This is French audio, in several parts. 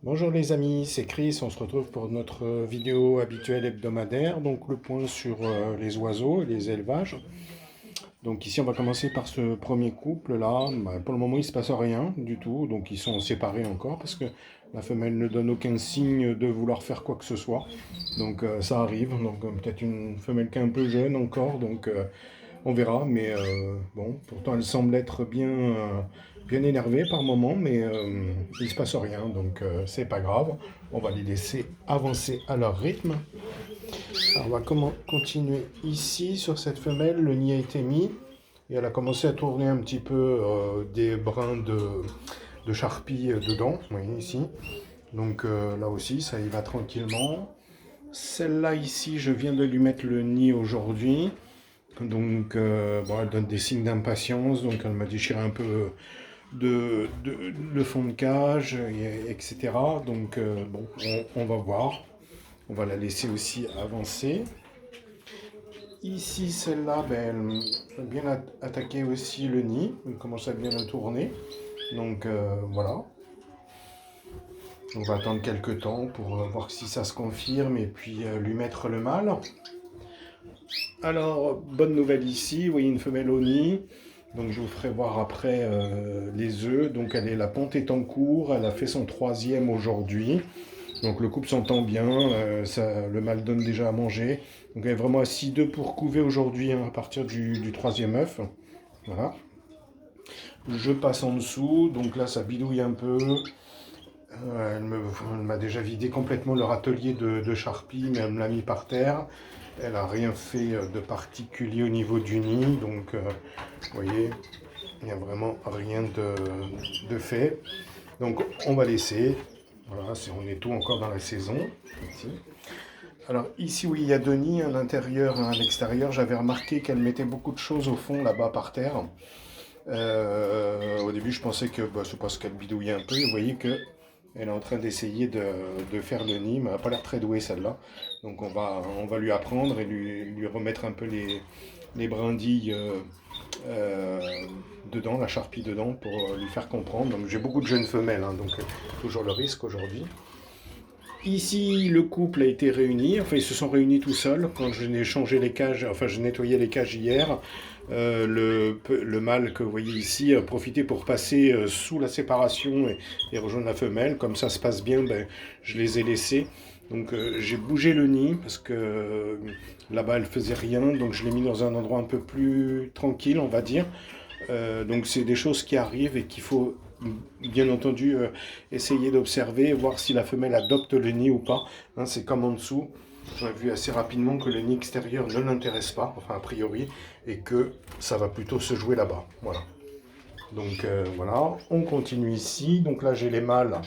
Bonjour les amis, c'est Chris, on se retrouve pour notre vidéo habituelle hebdomadaire, donc le point sur les oiseaux et les élevages. Donc ici on va commencer par ce premier couple là. Pour le moment il ne se passe rien du tout, donc ils sont séparés encore parce que la femelle ne donne aucun signe de vouloir faire quoi que ce soit. Donc ça arrive, donc peut-être une femelle qui est un peu jeune encore, donc on verra, mais bon, pourtant elle semble être bien énervée par moment, mais il se passe rien, donc c'est pas grave. On va les laisser avancer à leur rythme. Alors, on va continuer ici sur cette femelle. Le nid a été mis et elle a commencé à tourner un petit peu des brins de charpie dedans, vous voyez ici. Donc là aussi, ça y va tranquillement. Celle-là ici, je viens de lui mettre le nid aujourd'hui. Donc, bon, elle donne des signes d'impatience, donc elle m'a déchiré un peu le fond de cage, etc. Donc, bon, on va voir. On va la laisser aussi avancer. Ici, celle-là, ben, elle a bien attaqué aussi le nid. Elle commence à bien le tourner. Donc, voilà. On va attendre quelques temps pour voir si ça se confirme et puis lui mettre le mâle. Alors, bonne nouvelle ici, vous voyez une femelle au nid. Donc je vous ferai voir après les œufs. Donc la ponte est en cours, elle a fait son troisième aujourd'hui. Donc le couple s'entend bien, le mâle donne déjà à manger. Donc elle est vraiment à 6-2 pour couver aujourd'hui à partir du troisième œuf. Voilà. Je passe en dessous, donc là ça bidouille un peu. Elle m'a déjà vidé complètement leur atelier de charpie, mais elle me l'a mis par terre. Elle n'a rien fait de particulier au niveau du nid, donc vous voyez, il n'y a vraiment rien de fait. Donc on va laisser. Voilà, on est tout encore dans la saison. Ici. Alors ici, oui, il y a deux nids, à l'intérieur et à l'extérieur. J'avais remarqué qu'elle mettait beaucoup de choses au fond, là-bas par terre. Au début, je pensais que c'est parce qu'elle bidouillait un peu. Vous voyez que elle est en train d'essayer de faire le nid, mais elle n'a pas l'air très douée celle-là. Donc on va lui apprendre et lui remettre un peu les brindilles euh, dedans, la charpie dedans, pour lui faire comprendre. Donc j'ai beaucoup de jeunes femelles, hein, donc toujours le risque aujourd'hui. Ici, le couple a été réuni, enfin ils se sont réunis tout seuls quand je n'ai changé les cages, enfin je nettoyais les cages hier. Le mâle que vous voyez ici a profité pour passer sous la séparation et rejoindre la femelle. Comme ça se passe bien, ben, je les ai laissés. Donc j'ai bougé le nid parce que là-bas elle faisait rien, donc je l'ai mis dans un endroit un peu plus tranquille, on va dire. Donc c'est des choses qui arrivent et qu'il faut bien entendu essayer d'observer, voir si la femelle adopte le nid ou pas. Hein, c'est comme en dessous. J'ai vu assez rapidement que le nid extérieur ne l'intéresse pas, enfin a priori, et que ça va plutôt se jouer là-bas. Voilà. Donc voilà, on continue ici. Donc là j'ai les mâles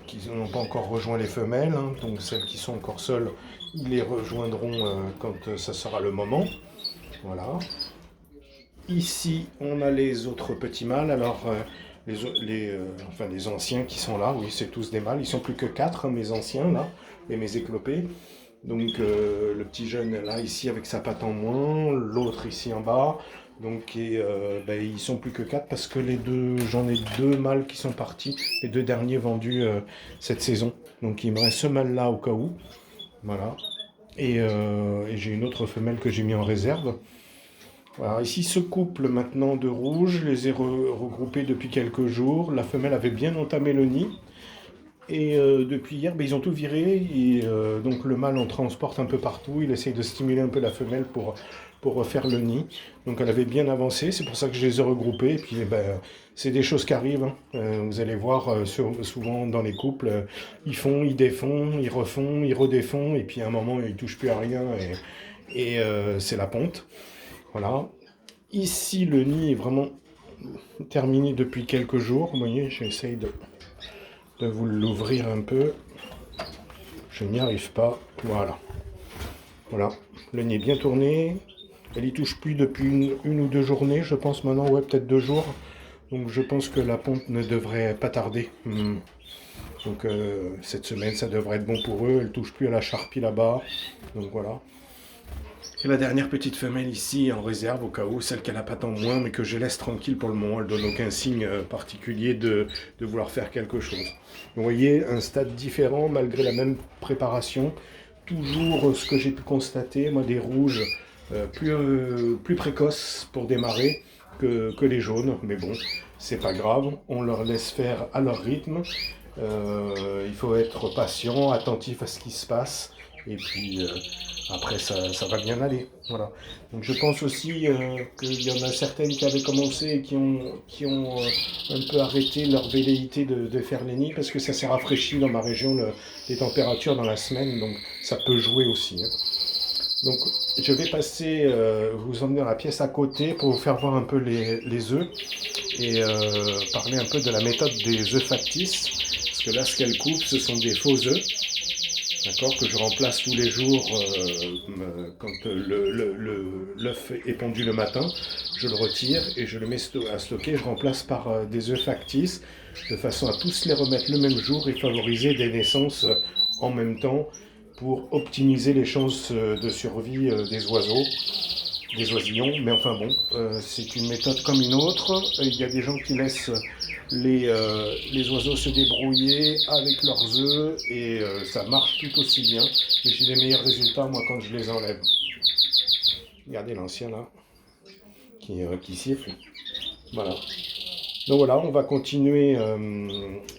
qui n'ont pas encore rejoint les femelles. Hein, donc celles qui sont encore seules, ils les rejoindront quand ça sera le moment. Voilà. Ici, on a les autres petits mâles. Alors, enfin, les anciens qui sont là, oui, c'est tous des mâles. Ils sont plus que 4, hein, mes anciens, là, et mes éclopés. Donc, le petit jeune, là, ici, avec sa patte en moins. L'autre, ici, en bas. Donc, ben, ils sont plus que 4 parce que j'en ai deux mâles qui sont partis. Les deux derniers vendus cette saison. Donc, il me reste ce mâle-là au cas où. Voilà. Et j'ai une autre femelle que j'ai mis en réserve. Alors ici, ce couple maintenant de rouge, je les ai regroupés depuis quelques jours. La femelle avait bien entamé le nid. Et depuis hier, ben, ils ont tout viré. Et donc le mâle en transporte un peu partout. Il essaye de stimuler un peu la femelle pour refaire le nid. Donc elle avait bien avancé. C'est pour ça que je les ai regroupés. Et puis ben, c'est des choses qui arrivent. Hein. Vous allez voir souvent dans les couples, ils font, ils défont, ils refont, ils redéfont. Et puis à un moment, ils ne touchent plus à rien. Et c'est la ponte. Voilà. Ici, le nid est vraiment terminé depuis quelques jours. Vous voyez, j'essaye de vous l'ouvrir un peu. Je n'y arrive pas. Voilà. Voilà. Le nid est bien tourné. Elle y touche plus depuis une ou deux journées, je pense maintenant. Ouais, peut-être 2 jours. Donc je pense que la ponte ne devrait pas tarder. Donc cette semaine, ça devrait être bon pour eux. Elle touche plus à la charpie là-bas. Donc voilà. Et la dernière petite femelle ici en réserve au cas où, celle qu'elle attend moins mais que je laisse tranquille pour le moment. Elle donne aucun signe particulier de vouloir faire quelque chose. Vous voyez, un stade différent malgré la même préparation. Toujours ce que j'ai pu constater, moi des rouges plus précoces pour démarrer que les jaunes. Mais bon, c'est pas grave, on leur laisse faire à leur rythme. Il faut être patient, attentif à ce qui se passe. Et puis après, ça va bien aller. Voilà. Donc je pense aussi qu'il y en a certaines qui avaient commencé et qui ont un peu arrêté leur velléité de faire les nids parce que ça s'est rafraîchi dans ma région les températures dans la semaine. Donc ça peut jouer aussi. Hein. Donc je vais passer, vous emmener dans la pièce à côté pour vous faire voir un peu les œufs et parler un peu de la méthode des œufs factices. Parce que là, ce qu'elle coupe, ce sont des faux œufs. D'accord, que je remplace tous les jours quand l'œuf est pondu le matin, je le retire et je le mets à stocker. Je remplace par des œufs factices de façon à tous les remettre le même jour et favoriser des naissances en même temps pour optimiser les chances de survie des oiseaux, des oisillons. Mais enfin bon, c'est une méthode comme une autre. Il y a des gens qui laissent les oiseaux se débrouiller avec leurs œufs et ça marche tout aussi bien. Mais j'ai des meilleurs résultats moi quand je les enlève. Regardez l'ancien là qui siffle. Voilà. Donc voilà, on va continuer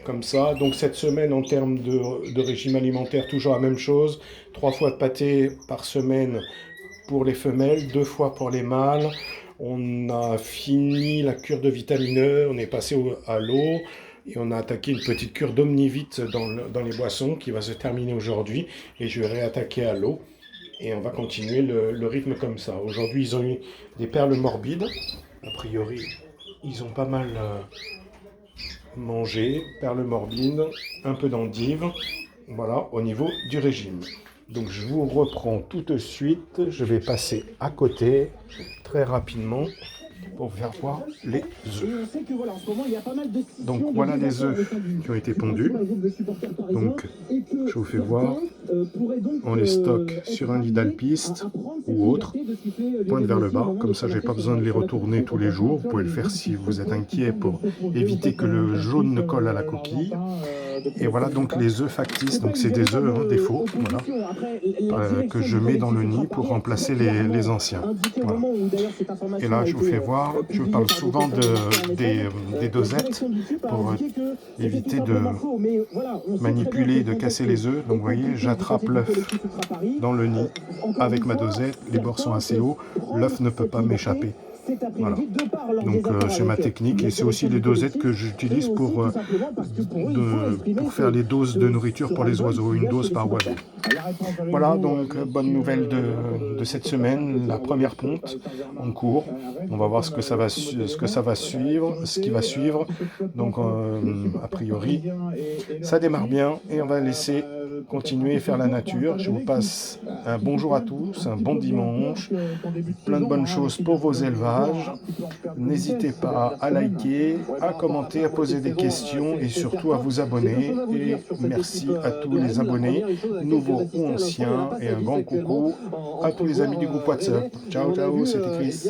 comme ça. Donc cette semaine en termes de régime alimentaire, toujours la même chose. 3 fois de pâté par semaine pour les femelles, 2 fois pour les mâles. On a fini la cure de vitamine E, on est passé à l'eau et on a attaqué une petite cure d'Omnivite dans les boissons qui va se terminer aujourd'hui et je vais réattaquer à l'eau et on va continuer le rythme comme ça. Aujourd'hui, ils ont eu des perles morbides. A priori, ils ont pas mal mangé, perles morbides, un peu d'endive. Voilà, au niveau du régime. Donc je vous reprends tout de suite, je vais passer à côté très rapidement pour vous faire voir les œufs. Donc voilà les œufs qui ont été pondus. Donc je vous fais voir, on les stocke sur un lit d'alpiste ou autre, pointe vers le bas, comme ça j'ai pas besoin de les retourner tous les jours. Vous pouvez le faire si vous êtes inquiet pour éviter que le jaune ne colle à la coquille. Et voilà donc les œufs factices, donc c'est des œufs, hein, des faux, voilà, que je mets dans le nid pour remplacer les anciens. Voilà. Et là je vous fais voir, je parle souvent des dosettes pour éviter de manipuler, de casser les œufs. Donc vous voyez, j'attrape l'œuf dans le nid avec ma dosette, les bords sont assez hauts, l'œuf ne peut pas m'échapper. Voilà. Donc c'est ma technique et c'est aussi les dosettes que j'utilise pour faire les doses de nourriture pour les oiseaux, une dose par oiseau. Voilà, donc bonne nouvelle de cette semaine, la première ponte en cours. On va voir ce que ça va suivre, ce qui va suivre. Donc a priori, ça démarre bien et on va laisser continuer et faire la nature. Je vous passe un bonjour à tous, un bon dimanche, plein de bonnes choses pour vos élevages. N'hésitez pas à liker, à commenter, à poser des questions et surtout à vous abonner. Et merci à tous les abonnés, nouveaux ou anciens, et un grand coucou à tous les amis du groupe WhatsApp. Ciao, ciao, c'était Chris.